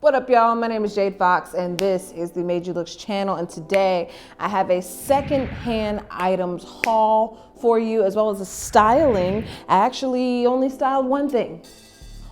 What up, y'all? My name is Jade Fox, and this is the Madeyoulooks channel. And today I have a secondhand items haul for you, as well as a styling. I actually only styled one thing.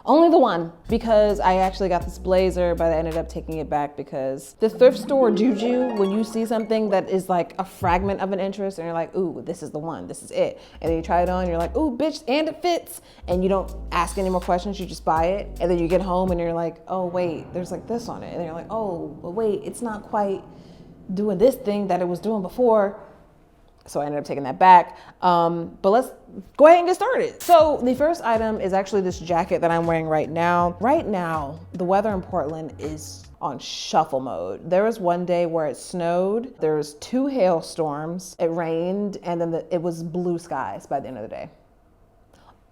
Only the one, because I actually got this blazer, but I ended up taking it back because the thrift store juju, when you see something that is like a fragment of an interest and you're like, ooh, this is the one, this is it. And then you try it on, you're like, ooh, bitch, and it fits. And you don't ask any more questions, you just buy it. And then you get home and you're like, oh wait, there's like this on it. And then you're like, oh, but wait, it's not quite doing this thing that it was doing before. So I ended up taking that back. But let's go ahead and get started. So the first item is actually this jacket that I'm wearing right now. Right now, the weather in Portland is on shuffle mode. There was one day where it snowed, there was 2 hailstorms, it rained, and then it was blue skies by the end of the day.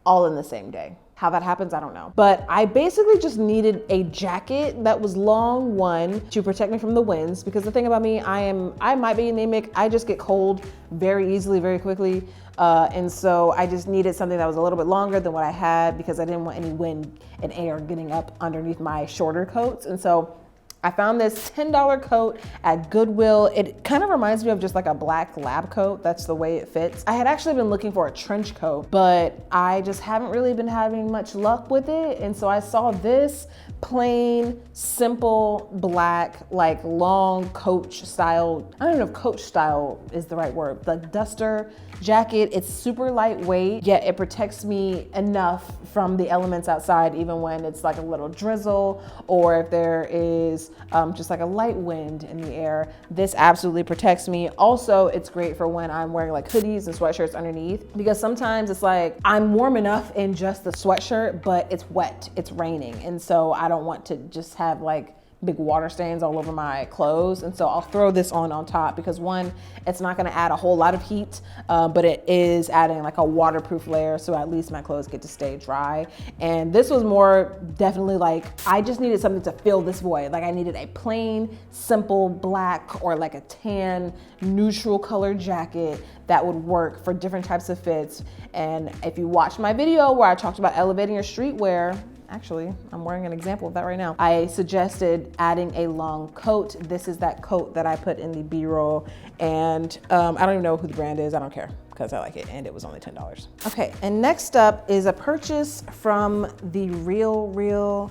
All in the same day. How that happens, I don't know. But I basically just needed a jacket that was long, one, to protect me from the winds, because the thing about me, I might be anemic. I just get cold very easily, very quickly. And so I just needed something that was a little bit longer than what I had because I didn't want any wind and air getting up underneath my shorter coats. And so I found this $10 coat at Goodwill. It kind of reminds me of just like a black lab coat. That's the way it fits. I had actually been looking for a trench coat, but I just haven't really been having much luck with it. And so I saw this plain, simple, black, like long Coach style. I don't know if Coach style is the right word. The duster jacket. It's super lightweight, yet it protects me enough from the elements outside, even when it's like a little drizzle or if there is just like a light wind in the air. This absolutely protects me. Also, it's great for when I'm wearing like hoodies and sweatshirts underneath, because sometimes it's like I'm warm enough in just the sweatshirt, but it's wet, it's raining. And so I don't want to just have like big water stains all over my clothes. And so I'll throw this on top because one, it's not gonna add a whole lot of heat, but it is adding like a waterproof layer, so at least my clothes get to stay dry. And this was more definitely like, I just needed something to fill this void. Like I needed a plain, simple black or like a tan, neutral colored jacket that would work for different types of fits. And if you watched my video where I talked about elevating your streetwear, actually, I'm wearing an example of that right now. I suggested adding a long coat. This is that coat that I put in the B-roll. And I don't even know who the brand is. I don't care because I like it. And it was only $10. Okay, and next up is a purchase from the Real.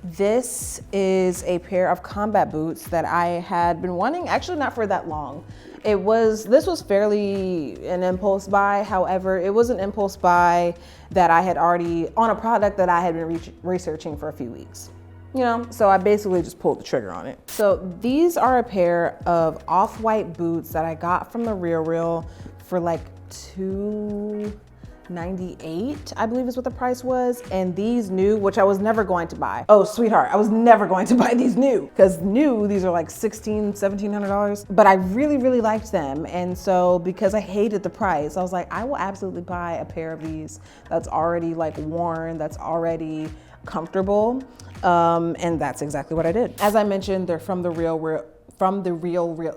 This is a pair of combat boots that I had been wanting, actually not for that long. This was fairly an impulse buy. However, it was an impulse buy that I had already, on a product that I had been researching for a few weeks. You know, so I basically just pulled the trigger on it. So these are a pair of off-white boots that I got from the Real for like $2.98, I believe is what the price was. And these new, which I was never going to buy. Oh, sweetheart, I was never going to buy these new, because new, these are like $1,700. But I really liked them. And so because I hated the price, I was like, I will absolutely buy a pair of these that's already like worn, that's already comfortable. And that's exactly what I did. As I mentioned, they're from the Real.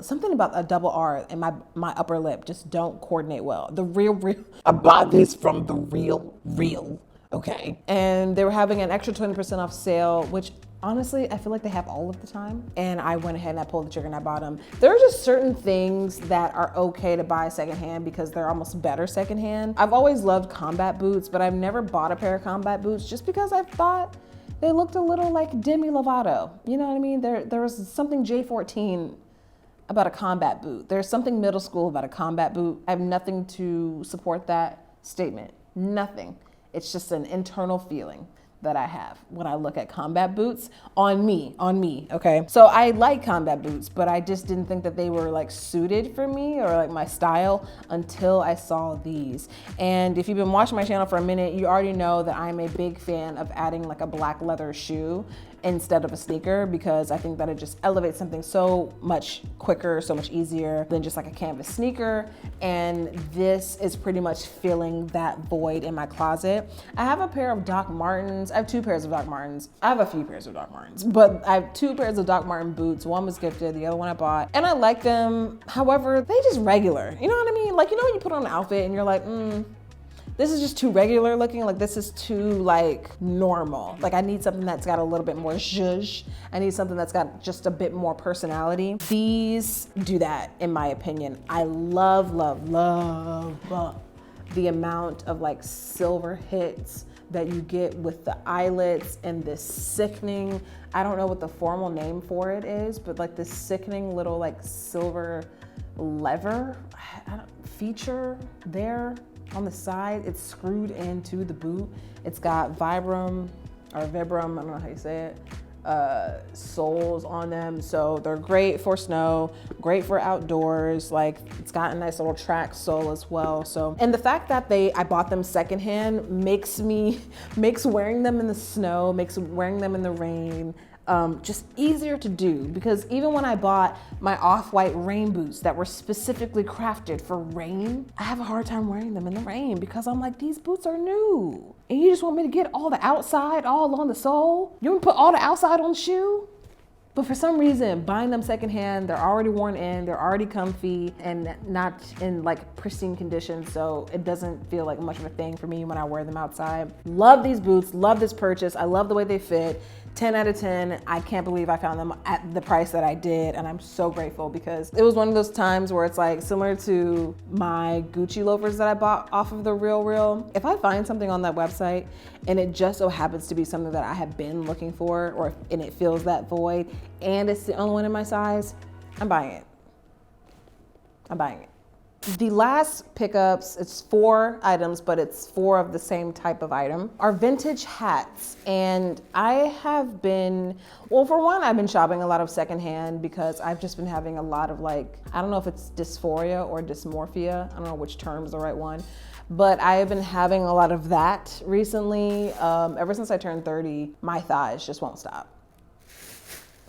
Something about a double R in my upper lip just don't coordinate well. The Real. I bought this from the Real. Okay. And they were having an extra 20% off sale, which honestly, I feel like they have all of the time. And I went ahead and I pulled the trigger and I bought them. There are just certain things that are okay to buy secondhand because they're almost better secondhand. I've always loved combat boots, but I've never bought a pair of combat boots just because I thought they looked a little like Demi Lovato. You know what I mean? There was something J14 about a combat boot. There's something middle school about a combat boot. I have nothing to support that statement. Nothing. It's just an internal feeling that I have when I look at combat boots on me, okay? So I like combat boots, but I just didn't think that they were like suited for me or like my style until I saw these. And if you've been watching my channel for a minute, you already know that I'm a big fan of adding like a black leather shoe instead of a sneaker, because I think that it just elevates something so much quicker, so much easier than just like a canvas sneaker. And this is pretty much filling that void in my closet. I have a pair of Doc Martens. I have 2 pairs of Doc Martens. I have a few pairs of Doc Martens, but I have 2 pairs of Doc Marten boots. One was gifted, the other one I bought, and I like them. However, they just regular. You know what I mean? Like, you know when you put on an outfit and you're like, this is just too regular looking. Like this is too like normal. Like I need something that's got a little bit more zhuzh. I need something that's got just a bit more personality. These do that in my opinion. I love the amount of like silver hits that you get with the eyelets and this sickening, I don't know what the formal name for it is, but like this sickening little like silver lever feature there on the side. It's screwed into the boot. It's got Vibram, I don't know how you say it, soles on them. So they're great for snow, great for outdoors. Like it's got a nice little track sole as well. So, and the fact that I bought them secondhand makes wearing them in the snow, makes wearing them in the rain, just easier to do, because even when I bought my off-white rain boots that were specifically crafted for rain, I have a hard time wearing them in the rain because I'm like, these boots are new. And you just want me to get all the outside all on the sole? You want to put all the outside on the shoe? But for some reason, buying them secondhand, they're already worn in, they're already comfy and not in like pristine condition. So it doesn't feel like much of a thing for me when I wear them outside. Love these boots, love this purchase. I love the way they fit. 10 out of 10. I can't believe I found them at the price that I did. And I'm so grateful because it was one of those times where it's like similar to my Gucci loafers that I bought off of the Real. If I find something on that website and it just so happens to be something that I have been looking for, and it fills that void and it's the only one in my size, I'm buying it. I'm buying it. The last pickups, it's 4 items, but it's 4 of the same type of item, are vintage hats. And I have been, well, for one, I've been shopping a lot of secondhand because I've just been having a lot of like, I don't know if it's dysphoria or dysmorphia. I don't know which term is the right one, but I have been having a lot of that recently. Ever since I turned 30, my thighs just won't stop.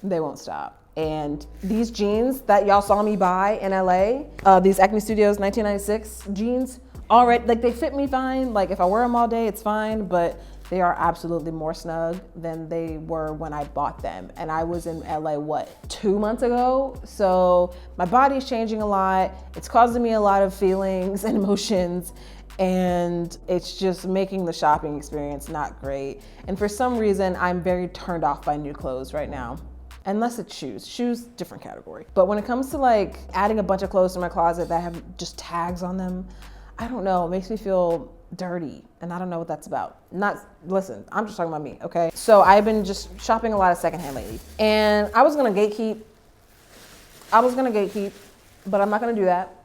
They won't stop. And these jeans that y'all saw me buy in LA, these Acne Studios 1996 jeans, already, like they fit me fine. Like if I wear them all day, it's fine, but they are absolutely more snug than they were when I bought them. And I was in LA, 2 months ago? So my body's changing a lot. It's causing me a lot of feelings and emotions. And it's just making the shopping experience not great. And for some reason, I'm very turned off by new clothes right now. Unless it's shoes, different category. But when it comes to like adding a bunch of clothes to my closet that have just tags on them, I don't know, it makes me feel dirty and I don't know what that's about. Listen, I'm just talking about me, okay? So I've been just shopping a lot of secondhand lately. And I was gonna gatekeep, but I'm not gonna do that.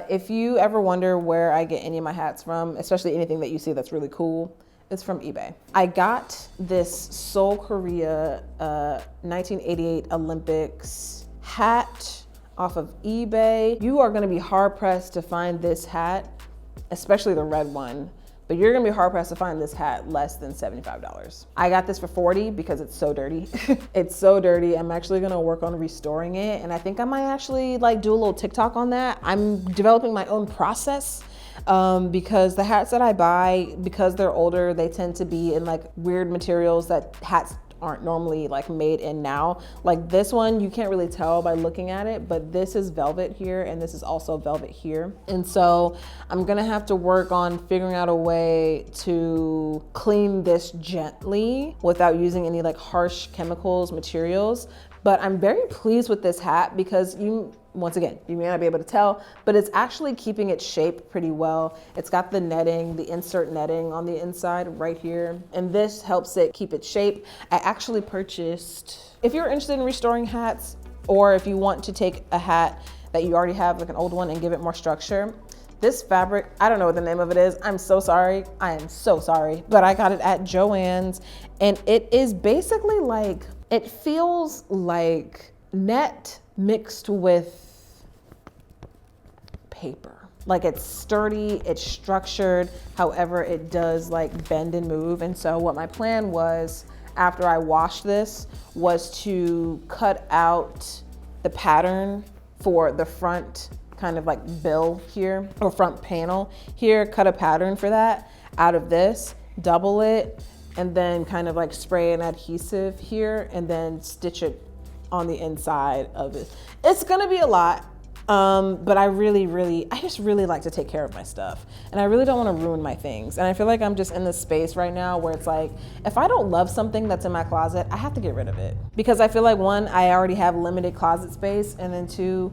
If you ever wonder where I get any of my hats from, especially anything that you see that's really cool, it's from eBay. I got this Seoul, Korea 1988 Olympics hat off of eBay. You are gonna be hard pressed to find this hat, especially the red one, but you're gonna be hard pressed to find this hat less than $75. I got this for $40 because it's so dirty. It's so dirty. I'm actually gonna work on restoring it. And I think I might actually like do a little TikTok on that. I'm developing my own process. Because the hats that I buy, because they're older, they tend to be in like weird materials that hats aren't normally like made in now. Like this one, you can't really tell by looking at it, but this is velvet here and this is also velvet here. And so I'm gonna have to work on figuring out a way to clean this gently without using any like harsh chemicals, materials. But I'm very pleased with this hat because once again, you may not be able to tell, but it's actually keeping its shape pretty well. It's got the netting, the insert netting on the inside right here. And this helps it keep its shape. I actually purchased, if you're interested in restoring hats, or if you want to take a hat that you already have, like an old one, and give it more structure, this fabric, I don't know what the name of it is. I'm so sorry. I am so sorry. But I got it at Joann's and it is basically like, it feels like net mixed with paper. Like it's sturdy, it's structured, however it does like bend and move. And so what my plan was after I washed this was to cut out the pattern for the front kind of like bill here, or front panel here, cut a pattern for that out of this, double it, and then kind of like spray an adhesive here and then stitch it on the inside of it. It's gonna be a lot. But I just really like to take care of my stuff. And I really don't want to ruin my things. And I feel like I'm just in this space right now where it's like, if I don't love something that's in my closet, I have to get rid of it. Because I feel like, one, I already have limited closet space. And then two,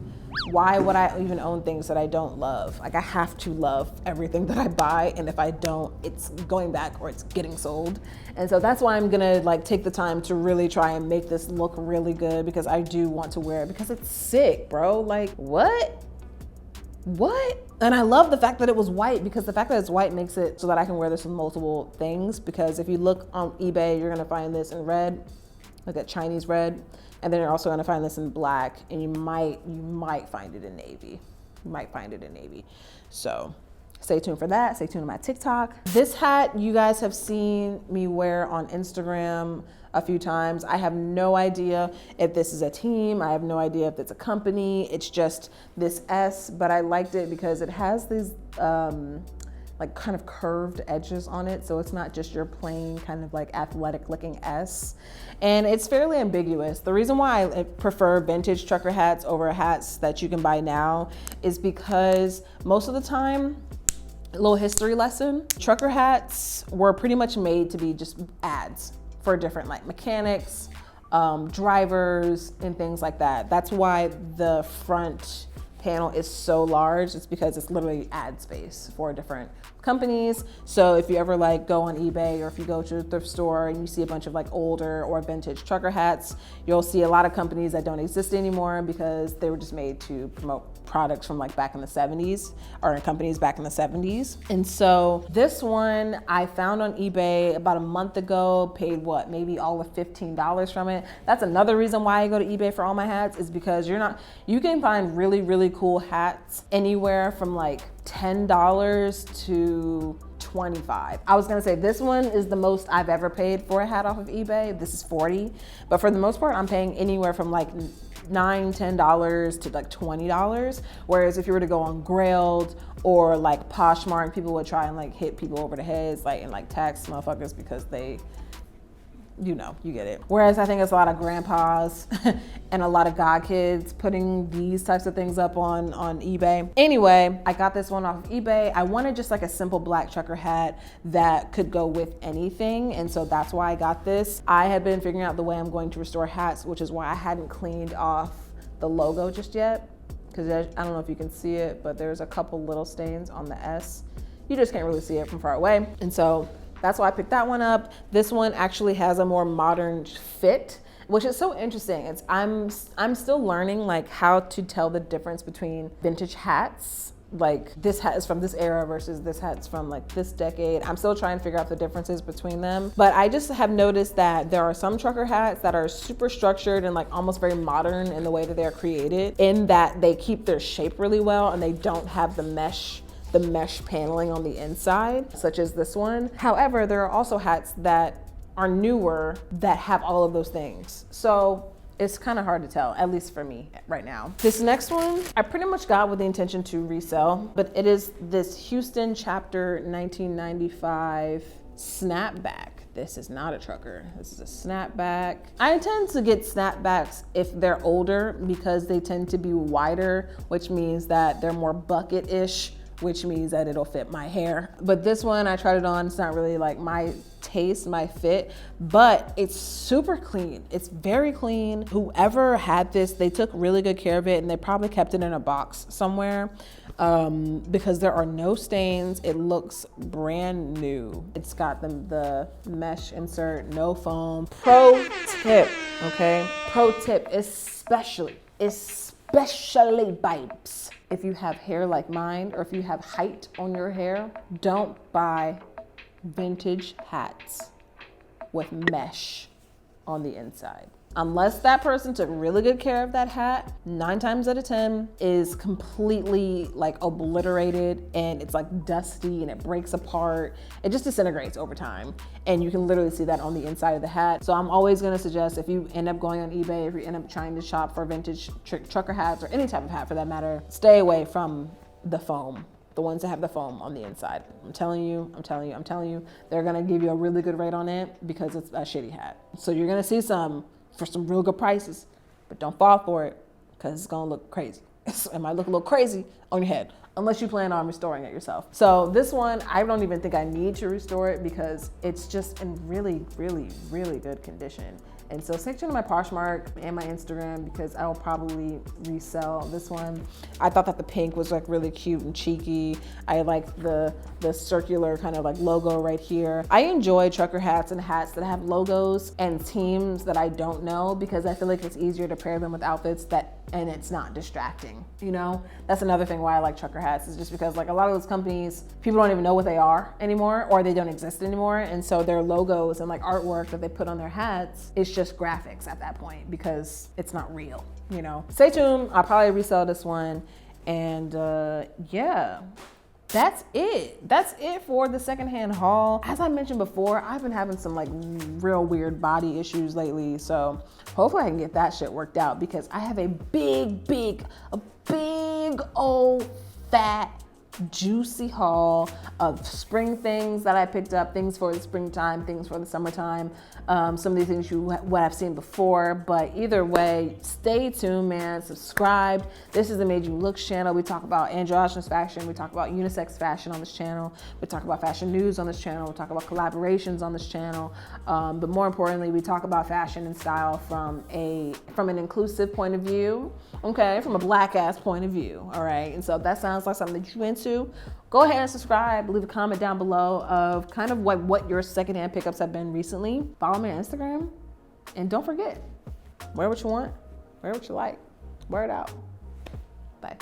why would I even own things that I don't love? Like, I have to love everything that I buy, and if I don't, it's going back or it's getting sold. And so that's why I'm gonna like take the time to really try and make this look really good, because I do want to wear it because it's sick, bro. Like, what? And I love the fact that it was white, because the fact that it's white makes it so that I can wear this with multiple things. Because if you look on eBay, you're gonna find this in red, like that Chinese red. And then you're also gonna find this in black, and you might find it in navy. You might find it in navy. So stay tuned for that. Stay tuned to my TikTok. This hat you guys have seen me wear on Instagram a few times. I have no idea if this is a team. I have no idea if it's a company. It's just this S, but I liked it because it has these like kind of curved edges on it. So it's not just your plain kind of like athletic looking S. And it's fairly ambiguous. The reason why I prefer vintage trucker hats over hats that you can buy now is because most of the time, a little history lesson, trucker hats were pretty much made to be just ads for different like mechanics, drivers, and things like that. That's why the front panel is so large. It's because it's literally ad space for different companies. So if you ever like go on eBay, or if you go to a thrift store and you see a bunch of like older or vintage trucker hats, you'll see a lot of companies that don't exist anymore because they were just made to promote products from like back in the 70s, or companies back in the 70s. And so this one I found on eBay about a month ago, paid what, maybe all of $15 from it. That's another reason why I go to eBay for all my hats, is because you can find really, really cool hats anywhere from like $10 to $25. I was gonna say this one is the most I've ever paid for a hat off of eBay. This is $40, but for the most part, I'm paying anywhere from like $9, $10 to like $20. Whereas if you were to go on Grailed or like Poshmark, people would try and like hit people over the heads, like, and like tax motherfuckers because they, you know, you get it. Whereas I think it's a lot of grandpas and a lot of god kids putting these types of things up on eBay. Anyway, I got this one off of eBay. I wanted just like a simple black trucker hat that could go with anything. And so that's why I got this. I had been figuring out the way I'm going to restore hats, which is why I hadn't cleaned off the logo just yet. Because I don't know if you can see it, but there's a couple little stains on the S. You just can't really see it from far away. And so that's why I picked that one up. This one actually has a more modern fit, which is so interesting. I'm still learning like how to tell the difference between vintage hats. Like, this hat is from this era versus this hat's from like this decade. I'm still trying to figure out the differences between them. But I just have noticed that there are some trucker hats that are super structured and like almost very modern in the way that they're created, in that they keep their shape really well and they don't have the mesh paneling on the inside, such as this one. However, there are also hats that are newer that have all of those things. So it's kind of hard to tell, at least for me right now. This next one, I pretty much got with the intention to resell, but it is this Houston chapter 1995 snapback. This is not a trucker, this is a snapback. I tend to get snapbacks if they're older because they tend to be wider, which means that they're more bucket-ish, which means that it'll fit my hair. But this one, I tried it on, it's not really like my taste, my fit, but it's super clean. It's very clean. Whoever had this, they took really good care of it, and they probably kept it in a box somewhere because there are no stains. It looks brand new. It's got the mesh insert, no foam. Pro tip, okay? Pro tip, especially babes. If you have hair like mine, or if you have height on your hair, don't buy vintage hats with mesh on the inside. Unless that person took really good care of that hat, 9 times out of 10 is completely like obliterated, and it's like dusty and it breaks apart. It just disintegrates over time. And you can literally see that on the inside of the hat. So I'm always gonna suggest, if you end up going on eBay, if you end up trying to shop for vintage trucker hats, or any type of hat for that matter, stay away from the foam. The ones that have the foam on the inside. I'm telling you, they're gonna give you a really good rate on it because it's a shitty hat. So you're gonna see some for some real good prices, but don't fall for it because it's gonna look crazy. It might look a little crazy on your head, unless you plan on restoring it yourself. So this one, I don't even think I need to restore it because it's just in really, really, really good condition. And so stay tuned to my Poshmark and my Instagram because I'll probably resell this one. I thought that the pink was like really cute and cheeky. I like the circular kind of like logo right here. I enjoy trucker hats and hats that have logos and teams that I don't know because I feel like it's easier to pair them with outfits and it's not distracting, you know? That's another thing why I like trucker hats is just because like a lot of those companies, people don't even know what they are anymore or they don't exist anymore. And so their logos and like artwork that they put on their hats, it's just graphics at that point because it's not real, you know? Stay tuned, I'll probably resell this one. And yeah, that's it. That's it for the secondhand haul. As I mentioned before, I've been having some like real weird body issues lately. So hopefully I can get that shit worked out because I have a big old fat juicy haul of spring things that I picked up, things for the springtime, things for the summertime, some of these things what I've seen before. But either way, stay tuned, man. Subscribe. This is the Made You Looks channel. We talk about androgynous fashion. We talk about unisex fashion on this channel. We talk about fashion news on this channel. We talk about collaborations on this channel. But more importantly, we talk about fashion and style from an inclusive point of view, okay, from a black ass point of view, all right? And so if that sounds like something that you into, go ahead and subscribe, leave a comment down below of kind of what your secondhand pickups have been recently. Follow me on Instagram, and don't forget, wear what you want, wear what you like, wear it out. Bye.